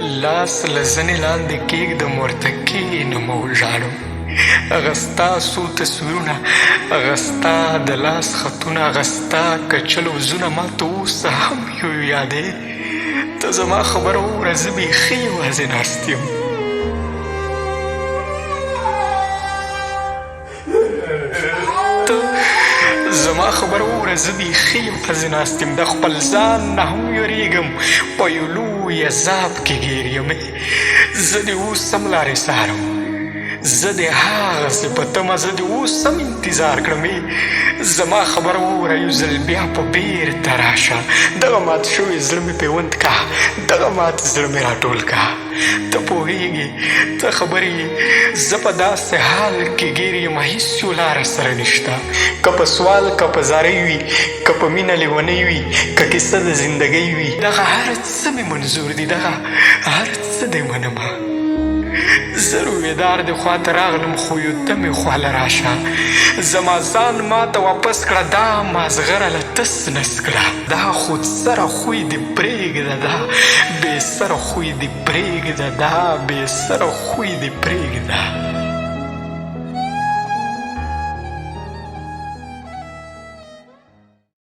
لاس له زنې لاندې کېږدم ورته کښېنم او ژاړم. هغه ستا څو تصویرونه، هغه ستا د لاس خطونه، هغه ستا کچل وزونه ما ته اوس هم یادې. ته زما خبره ووره، زه بیخي یوازې ناست یم. زما خبره ووره، زه بیخي یوازې ناست یم. د خپل ځان نه هم یېرېږم، په یو لوی عذاب کې ګیر یم. زه دې اوس هم لارې څارم، زه دې هغسې په تمه، زه دې اوس هم انتظار کړم. زما خبره ووره، یو ځل بیا په بیرته راشه. دغه مات شوی زړه مې پیوند کا، دغه مات زړه مې راټول کا. ته پوهېږې، ته خبرې یې، زه په داسې حال کې ګیر یم، هېڅ یو لاره سره نشته. که په سوال که په زارۍ وي، که په مینه لیونۍ وي، که کیسه د زندګۍ وي، دغه هر څه مې منظور دي، دغه هر څه دې منمه. زه رویدار دې خواته راغلم، خو یو ته مې خواله راشه. زما ځان ما ته واپس کړه، دا مازغره له تس نس کړه. دا خود سره خوی دې پرېږده، دا بې سره خوی دې پرېږده، دا بې سره خوی دې پرېږده.